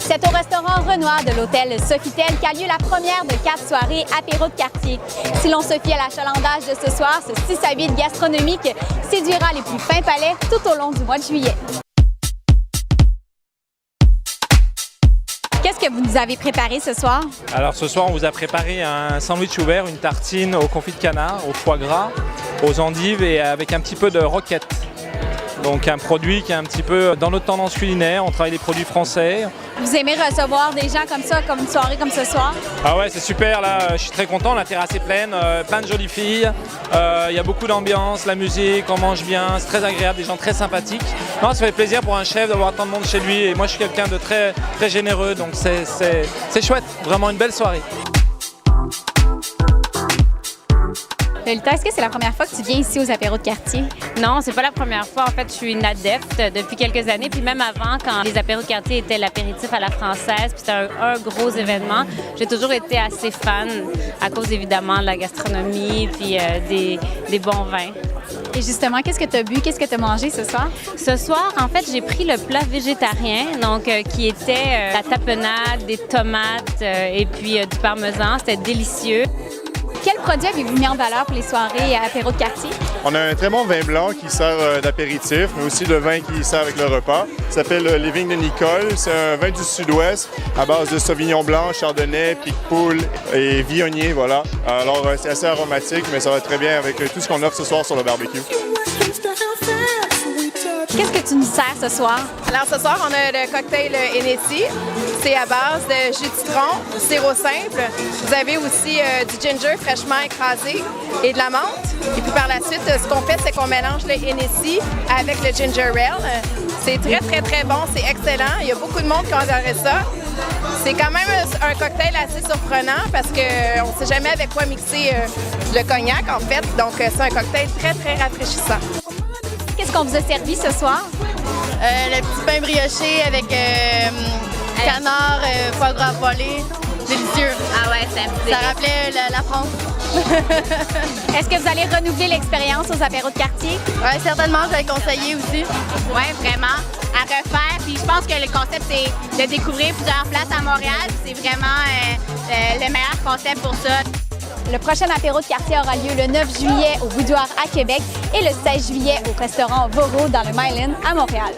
C'est au restaurant Renoir de l'hôtel Sofitel qu'a lieu la première de 4 soirées apéro de quartier. Si l'on se fie à l'achalandage de ce soir, ce 6 à 8 gastronomique séduira les plus fins palais tout au long du mois de juillet. Qu'est-ce que vous nous avez préparé ce soir? Alors ce soir, on vous a préparé un sandwich ouvert, une tartine au confit de canard, au foie gras, aux endives et avec un petit peu de roquette. Donc un produit qui est un petit peu dans notre tendance culinaire, on travaille des produits français. Vous aimez recevoir des gens comme ça, comme une soirée comme ce soir? Ah ouais, c'est super, là, je suis très content, la terrasse est pleine, plein de jolies filles, il y a beaucoup d'ambiance, la musique, on mange bien, c'est très agréable, des gens très sympathiques. Non, ça fait plaisir pour un chef d'avoir tant de monde chez lui et moi je suis quelqu'un de très, très généreux, donc c'est chouette, vraiment une belle soirée. Lolita, est-ce que c'est la première fois que tu viens ici aux apéros de quartier? Non, c'est pas la première fois. En fait, je suis une adepte depuis quelques années. Puis même avant, quand les apéros de quartier étaient l'apéritif à la française, puis c'était un gros événement, j'ai toujours été assez fan à cause évidemment de la gastronomie puis des bons vins. Et justement, qu'est-ce que tu as bu? Qu'est-ce que tu as mangé ce soir? Ce soir, en fait, j'ai pris le plat végétarien, donc qui était la tapenade, des tomates et puis du parmesan. C'était délicieux. Quel produit avez-vous mis en valeur pour les soirées apéro de quartier? On a un très bon vin blanc qui sert d'apéritif, mais aussi le vin qui sert avec le repas. Ça s'appelle Les Vignes de Nicole. C'est un vin du sud-ouest à base de sauvignon blanc, chardonnay, pique-poule et viognier, voilà. Alors, c'est assez aromatique, mais ça va très bien avec tout ce qu'on offre ce soir sur le barbecue. Qu'est-ce que tu nous sers ce soir? Alors ce soir, on a le cocktail Hennessy. C'est à base de jus de citron, sirop simple. Vous avez aussi du ginger fraîchement écrasé et de la menthe. Et puis par la suite, ce qu'on fait, c'est qu'on mélange le Hennessy avec le ginger ale. C'est très, très, très bon. C'est excellent. Il y a beaucoup de monde qui ont adoré ça. C'est quand même un cocktail assez surprenant parce qu'on ne sait jamais avec quoi mixer le cognac, en fait. Donc, c'est un cocktail très, très rafraîchissant. Qu'est-ce qu'on vous a servi ce soir? Le petit pain brioché avec canard, foie gras poêlé. Délicieux. Ah ouais, Ça rappelait la France. Est-ce que vous allez renouveler l'expérience aux apéros de quartier? Oui, certainement, je vais le conseiller aussi. Oui, vraiment, à refaire. Puis je pense que le concept, c'est de découvrir plusieurs places à Montréal. C'est vraiment le meilleur concept pour ça. Le prochain apéro de quartier aura lieu le 9 juillet au Boudoir à Québec et le 16 juillet au restaurant Voro dans le Myland à Montréal.